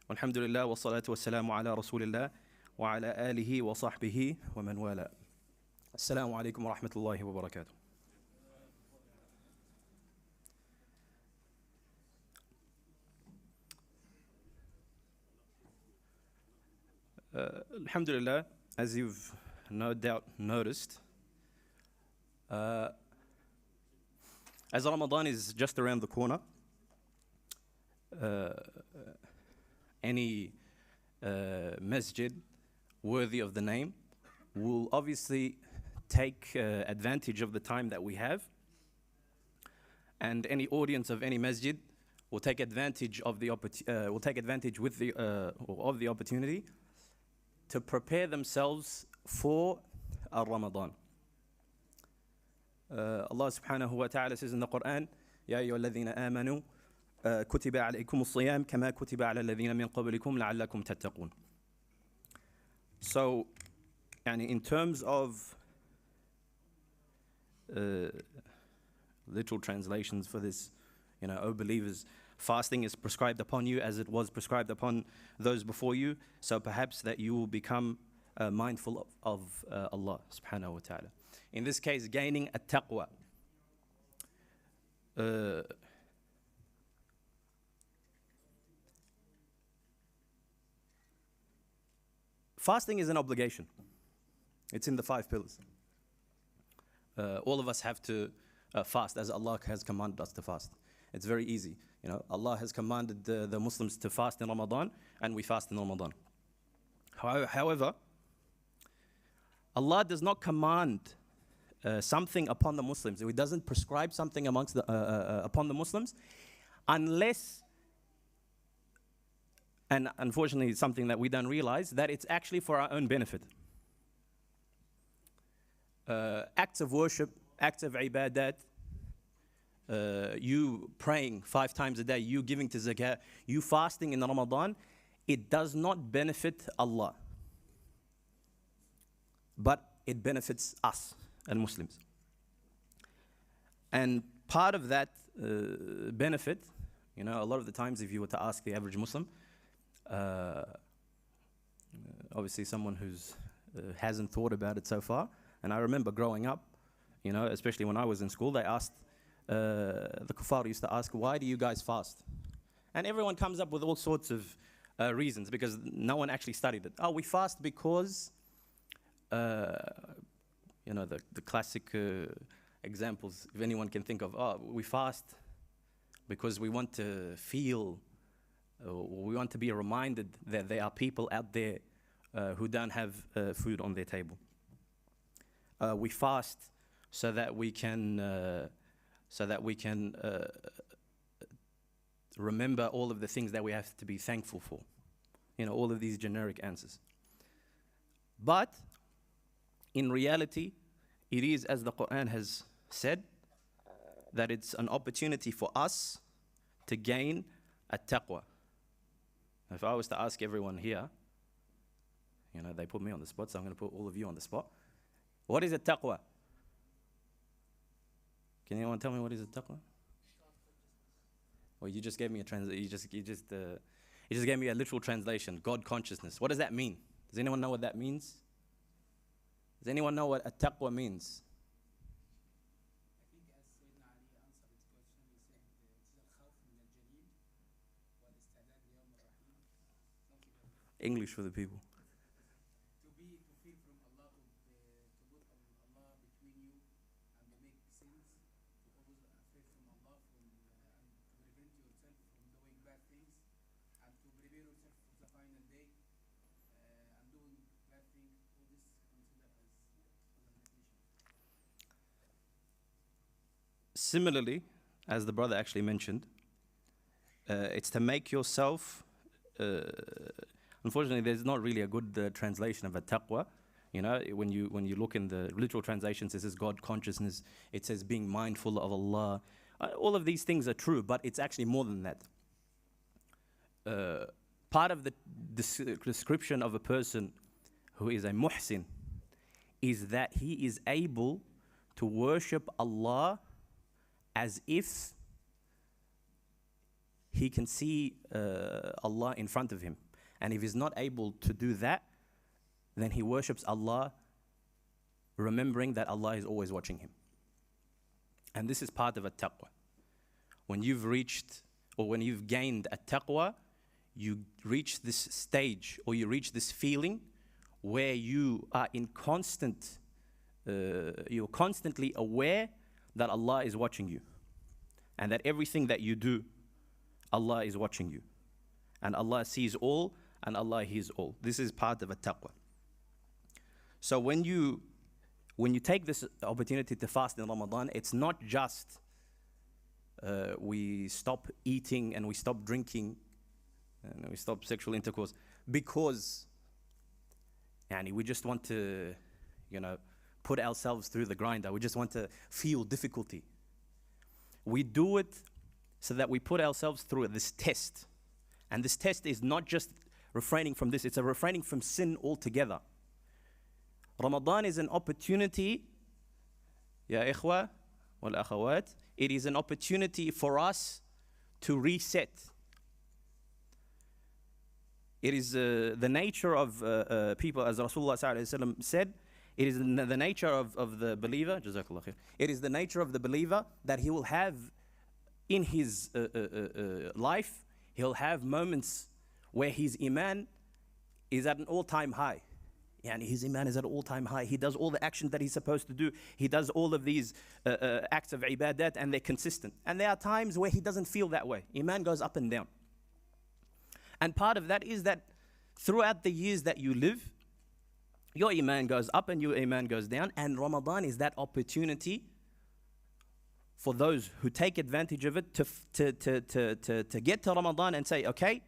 والحمد لله والصلاة والسلام على رسول الله وعلى آله وصحبه ومن والاه. السلام عليكم ورحمة الله وبركاته. Alhamdulillah, as you've no doubt noticed, as Ramadan is just around the corner, any masjid worthy of the name will obviously take advantage of the time that we have, and any audience of any masjid will take advantage of the of the opportunity to prepare themselves for Ramadan. Allah subhanahu wa ta'ala says in the Quran, يا أيها الذين آمنوا كتب عليكم الصيام كما كتب على الذين من قبلكم لعلكم تتقون. So, in terms of literal translations for this, O believers, fasting is prescribed upon you as it was prescribed upon those before you, so perhaps that you will become mindful of Allah subhanahu wa ta'ala. In this case, gaining a taqwa. Fasting is an obligation. It's in the 5 pillars. All of us have to fast as Allah has commanded us to fast. It's very easy. Allah has commanded the Muslims to fast in Ramadan, and we fast in Ramadan. However, Allah does not command something upon the Muslims. He doesn't prescribe something upon the Muslims unless, and unfortunately it's something that we don't realize, that it's actually for our own benefit. Acts of worship, acts of ibadat, you praying 5 times a day, you giving to zakah, you fasting in Ramadan, it does not benefit Allah, but it benefits us and Muslims. And part of that benefit, a lot of the times if you were to ask the average Muslim, obviously someone who's hasn't thought about it so far, and I remember growing up, especially when I was in school, they asked, the kuffar used to ask, why do you guys fast? And everyone comes up with all sorts of reasons, because no one actually studied it. Oh, we fast because, the classic examples, if anyone can think of, we fast because we want to feel, or we want to be reminded that there are people out there who don't have food on their table. We fast so that we can remember all of the things that we have to be thankful for. All of these generic answers. But in reality, it is, as the Quran has said, that it's an opportunity for us to gain a taqwa. If I was to ask everyone here, they put me on the spot, so I'm going to put all of you on the spot. What is a taqwa? Can anyone tell me what is a taqwa? Well, you just gave me you just gave me a literal translation. God consciousness. What does that mean? Does anyone know what that means? Does anyone know what a taqwa means? I think as Sayyidina Ali answered this question, he said it's al-khawf min al-jalil wal-istidad li yawm al-rahim. English for the people. To fear from Allah, to put Allah between you and to make sins, to always fear from Allah, and to prevent yourself from doing bad things, and to prepare yourself for the final day and doing bad things. All this considered as meditation. Similarly, as the brother actually mentioned, it's to make yourself. Unfortunately, there's not really a good translation of a taqwa. When you look in the literal translations, it says God consciousness. It says being mindful of Allah. All of these things are true, but it's actually more than that. Part of the description of a person who is a muhsin is that he is able to worship Allah as if he can see Allah in front of him. And if he's not able to do that, then he worships Allah, remembering that Allah is always watching him. And this is part of a taqwa. When you've reached, or when you've gained a taqwa, you reach this stage, or you reach this feeling where you are in constant, you're constantly aware that Allah is watching you. And that everything that you do, Allah is watching you. And Allah sees all, and Allah hears all. This is part of a taqwa. So when you take this opportunity to fast in Ramadan, it's not just we stop eating and we stop drinking and we stop sexual intercourse because we just want to, put ourselves through the grinder. We just want to feel difficulty. We do it so that we put ourselves through this test. And this test is not just refraining from this, it's a refraining from sin altogether. Ramadan is an opportunity, ya ikhwa wal akhawat, it is an opportunity for us to reset. It is the nature of people, as Rasulullah ﷺ said, it is the nature of the believer, Jazakallah khair. It is the nature of the believer that he will have in his life, he'll have moments where his iman is at an all-time high. His iman is at an all-time high. He does all the actions that he's supposed to do. He does all of these acts of ibadat, and they're consistent. And there are times where he doesn't feel that way. Iman goes up and down. And part of that is that throughout the years that you live, your iman goes up and your iman goes down. And Ramadan is that opportunity for those who take advantage of it to get to Ramadan and say, okay,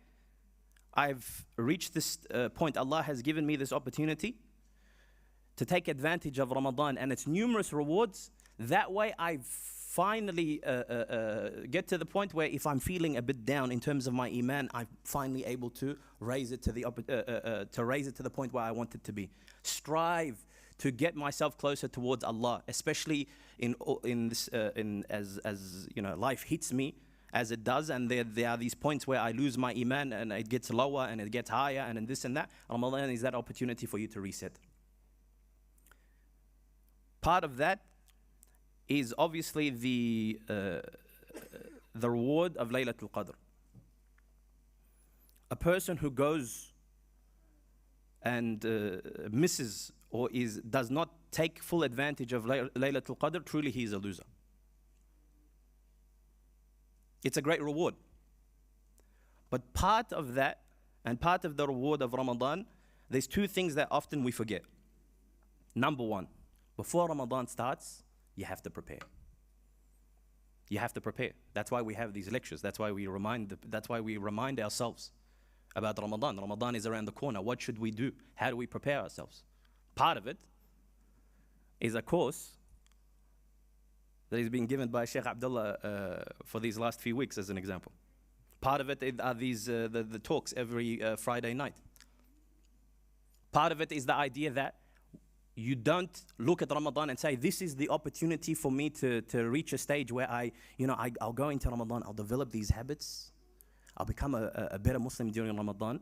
I've reached this point. Allah has given me this opportunity to take advantage of Ramadan and its numerous rewards. That way I finally get to the point where if I'm feeling a bit down in terms of my iman, I'm finally able to raise it to the point where I want it to be. Strive to get myself closer towards Allah, especially as life hits me as it does, and there are these points where I lose my iman and it gets lower and it gets higher and this and that. Ramadan is that opportunity for you to reset. Part of that is obviously the reward of Laylatul Qadr. A person who goes and misses or does not take full advantage of Laylatul Qadr, truly he is a loser. It's a great reward. But part of that, and part of the reward of Ramadan, there's two things that often we forget. Number one, before Ramadan starts, you have to prepare. You have to prepare. That's why we have these lectures. That's why we remind ourselves about Ramadan. Ramadan is around the corner. What should we do? How do we prepare ourselves? Part of it is a course that is being given by Sheikh Abdullah for these last few weeks, as an example. Part of it are these the talks every Friday night. Part of it is the idea that you don't look at Ramadan and say, this is the opportunity for me to reach a stage where I'll go into Ramadan, I'll develop these habits, I'll become a better Muslim during Ramadan,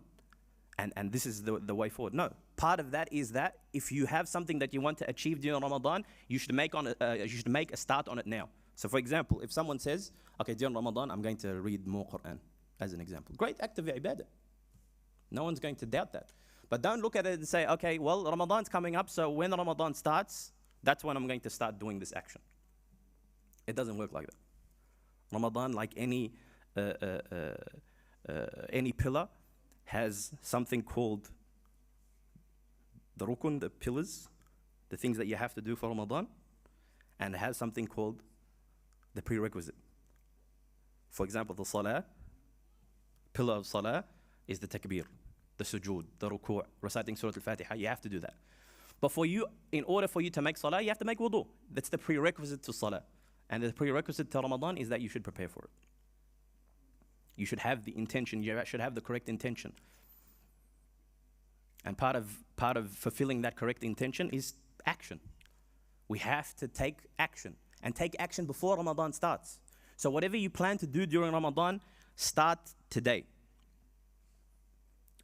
and this is the way forward. No, part of that is that if you have something that you want to achieve during Ramadan, you should make a start on it now. So for example, if someone says, okay, during Ramadan, I'm going to read more Quran, as an example. Great act of ibadah. No one's going to doubt that. But don't look at it and say, okay, well, Ramadan's coming up, so when Ramadan starts, that's when I'm going to start doing this action. It doesn't work like that. Ramadan, like any pillar, has something called the rukun, the pillars, the things that you have to do for Ramadan, and it has something called the prerequisite. For example, the salah, pillar of salah is the takbir, the sujood, the ruku', reciting Surah Al-Fatiha. You have to do that. But in order for you to make salah, you have to make wudu. That's the prerequisite to salah. And the prerequisite to Ramadan is that you should prepare for it. You should have the intention, you should have the correct intention. And part of fulfilling that correct intention is action. We have to take action, and take action before Ramadan starts. So whatever you plan to do during Ramadan, Start today.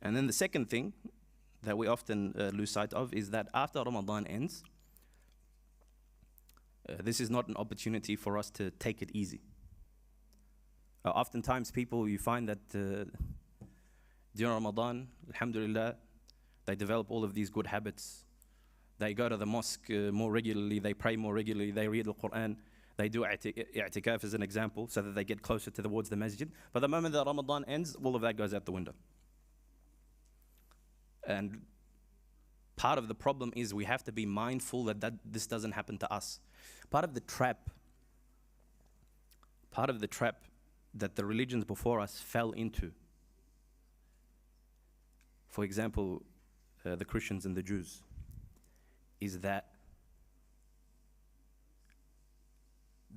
And then the second thing that we often lose sight of is that after Ramadan ends, this is not an opportunity for us to take it easy. Oftentimes people, you find that during Ramadan, alhamdulillah, they develop all of these good habits. They go to the mosque more regularly, they pray more regularly, they read the Quran, they do i'tikaf as an example, so that they get closer towards the masjid. But the moment that Ramadan ends, all of that goes out the window. And part of the problem is we have to be mindful that this doesn't happen to us. Part of the trap that the religions before us fell into, for example, the Christians and the Jews, is that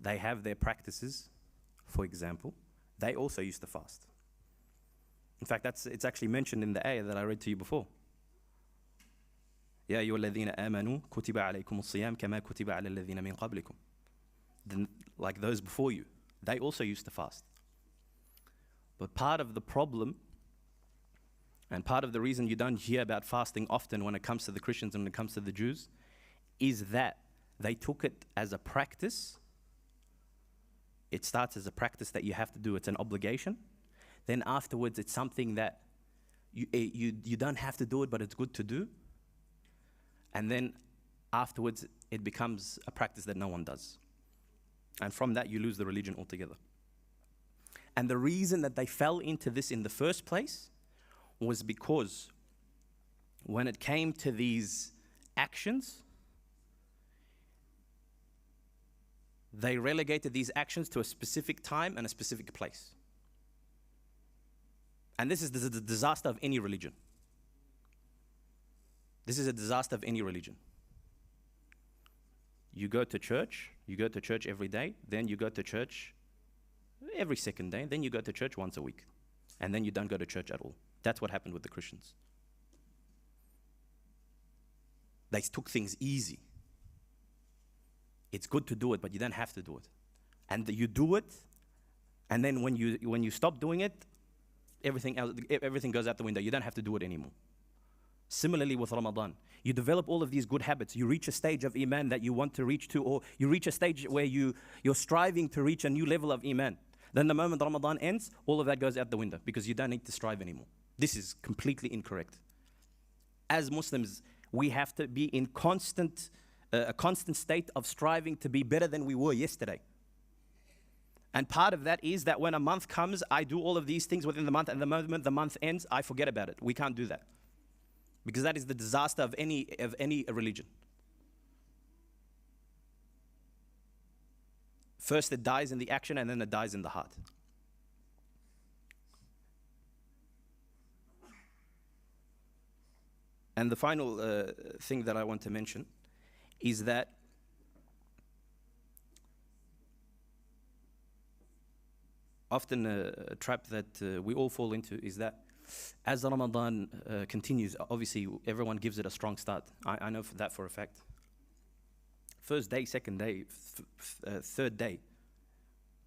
they have their practices. For example, they also used to fast. In fact, it's actually mentioned in the ayah that I read to you before. يا أيها الذين آمنوا كتب عليكم الصيام كما كتب على الذين من قبلكم. Then, like those before you, they also used to fast. But part of the problem, and part of the reason you don't hear about fasting often when it comes to the Christians and when it comes to the Jews, is that they took it as a practice. It starts as a practice that you have to do. It's an obligation. Then afterwards, it's something that you don't have to do it, but it's good to do. And then afterwards, it becomes a practice that no one does. And from that, you lose the religion altogether. And the reason that they fell into this in the first place was because when it came to these actions, they relegated these actions to a specific time and a specific place. And this is the disaster of any religion. This is a disaster of any religion. You go to church every day, then you go to church every second day, then you go to church once a week, and then you don't go to church at all. That's what happened with the Christians. They took things easy. It's good to do it, but you don't have to do it. And you do it, and then when you stop doing it, everything goes out the window. You don't have to do it anymore. Similarly with Ramadan, you develop all of these good habits. You reach a stage of Iman that you want to reach to, or you reach a stage where you're striving to reach a new level of Iman. Then the moment Ramadan ends, all of that goes out the window because you don't need to strive anymore. This is completely incorrect. As Muslims, we have to be in a constant state of striving to be better than we were yesterday. And part of that is that when a month comes, I do all of these things within the month, and the moment the month ends, I forget about it. We can't do that. Because that is the disaster of any religion. First it dies in the action, and then it dies in the heart. And the final thing that I want to mention is that often a trap that we all fall into is that as Ramadan continues, obviously everyone gives it a strong start. I know that for a fact. First day, second day, third day,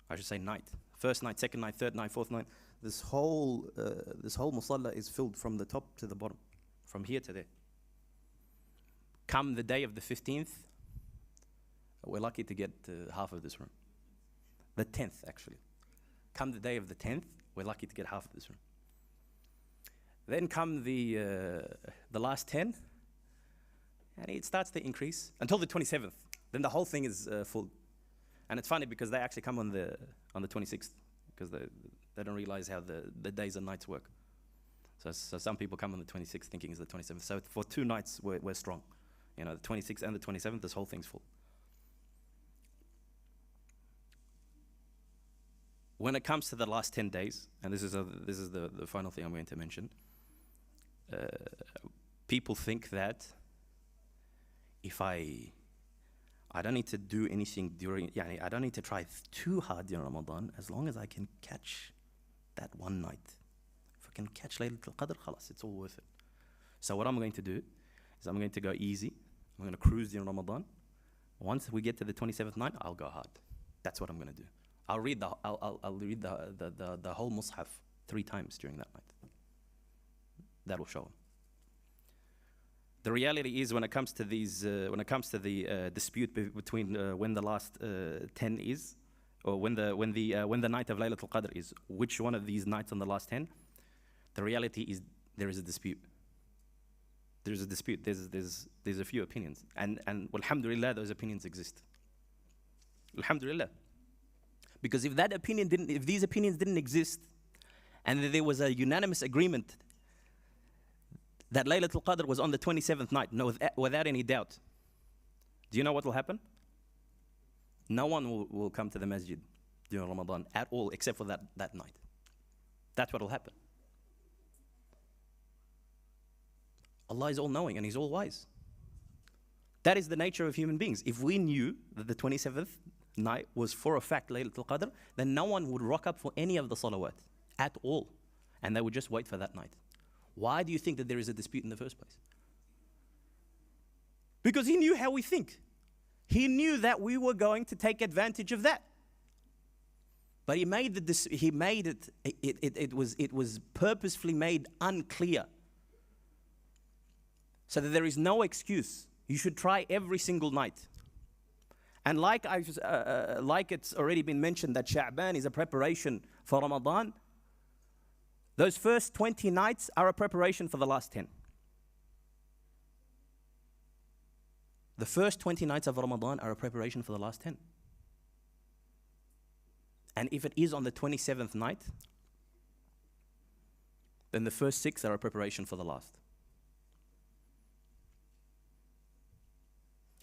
I should say night. First night, second night, third night, fourth night. This whole musalla is filled from the top to the bottom, from here to there. Come the day of the 15th, we're lucky to get half of this room. The 10th, actually. Come the day of the 10th, we're lucky to get half of this room. Then come the last 10, and it starts to increase until the 27th. Then the whole thing is full. And it's funny because they actually come on the 26th because they don't realize how the days and nights work. So some people come on the 26th thinking it's the 27th. So for 2 nights, we're strong. You know, the 26th and the 27th, this whole thing's full. When it comes to the last 10 days, and this is the final thing I'm going to mention, people think that if I don't need to do anything during, I don't need to try too hard during Ramadan, as long as I can catch that one night. If I can catch Laylatul Qadr, khalas, it's all worth it. So what I'm going to do is I'm going to go easy. I'm going to cruise during Ramadan. Once we get to the 27th night, I'll go hard. That's what I'm going to do. I'll read the whole Mus'haf 3 times during that night. That will show him. The reality is, when it comes to these, when it comes to the dispute between when the last 10 is, or when the night of Laylatul Qadr is, which one of these nights on the last 10, the reality is there is a dispute. There's a dispute. There's a few opinions, and alhamdulillah, those opinions exist. Alhamdulillah, because if these opinions didn't exist, and there was a unanimous agreement that Laylatul Qadr was on the 27th night, no, without any doubt, do you know what will happen? No one will come to the masjid during Ramadan at all, except for that night. That's what will happen. Allah is all-knowing and He's all-wise. That is the nature of human beings. If we knew that the 27th night was for a fact Laylatul Qadr, then no one would rock up for any of the salawat at all, and they would just wait for that night. Why do you think that there is a dispute in the first place? Because He knew how we think. He knew that we were going to take advantage of that. But He made it was purposefully made unclear, so that there is no excuse. You should try every single night. And like it's already been mentioned that Sha'ban is a preparation for Ramadan, those first 20 nights are a preparation for the last 10. The first 20 nights of Ramadan are a preparation for the last 10. And if it is on the 27th night, then the first 6 are a preparation for the last.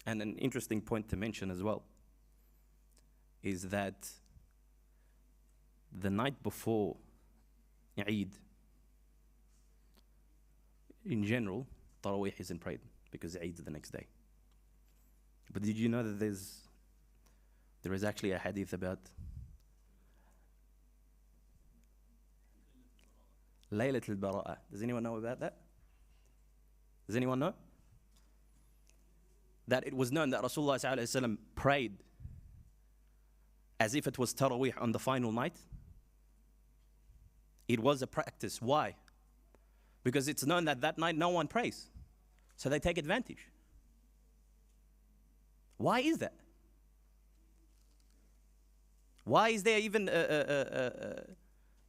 And an interesting point to mention as well is that the night before Eid, in general, Taraweeh isn't prayed because Eid is the next day. But did you know that there is actually a hadith about Laylatul Bara'ah? Does anyone know about that? Does anyone know? That it was known that Rasulullah ﷺ prayed as if it was Taraweeh on the final night. It was a practice. Why? Because it's known that night no one prays. So they take advantage. Why is that? Why is there even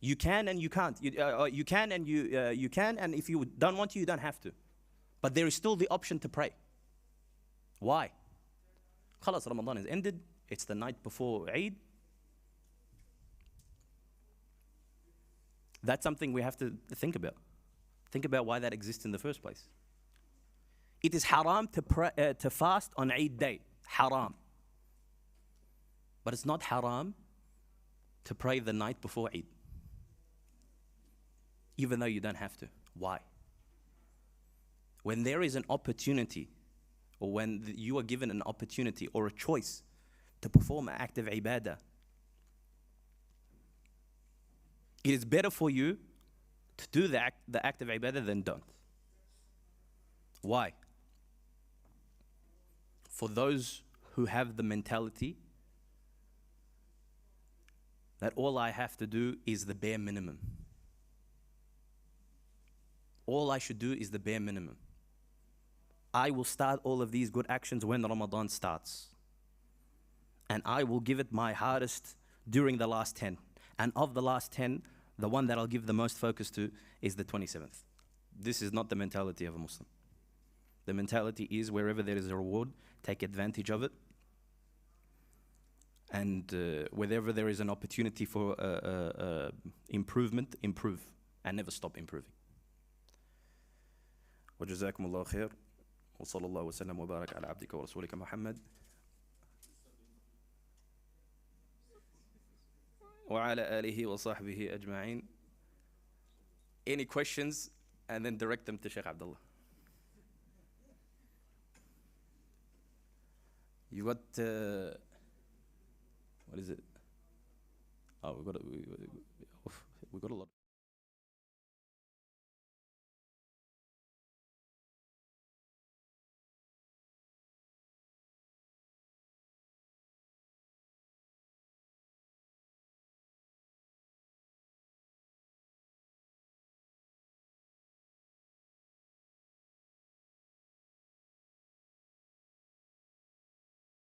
you can and you can't? You can and you can, and if you don't want to, you don't have to. But there is still the option to pray. Why? Khalas, Ramadan is ended. It's the night before Eid. That's something we have to think about. Think about why that exists in the first place. It is haram to fast on Eid day. Haram. But it's not haram to pray the night before Eid, even though you don't have to. Why? When there is an opportunity, or when you are given an opportunity or a choice to perform an act of ibadah, it is better for you to do the act of ibadah than don't. Why? For those who have the mentality that all I have to do is the bare minimum. All I should do is the bare minimum. I will start all of these good actions when Ramadan starts. And I will give it my hardest during the last 10. And of the last 10, the one that I'll give the most focus to is the 27th. This is not the mentality of a Muslim. The mentality is wherever there is a reward, take advantage of it. And wherever there is an opportunity for improvement, improve. And never stop improving. وجزاكم الله خير وصلى الله وسلم وبارك على عبدك ورسولك محمد وعلى آله وصحبه أجمعين. Any questions? And then direct them to Sheikh Abdullah. You got, what is it? Oh, we got a lot.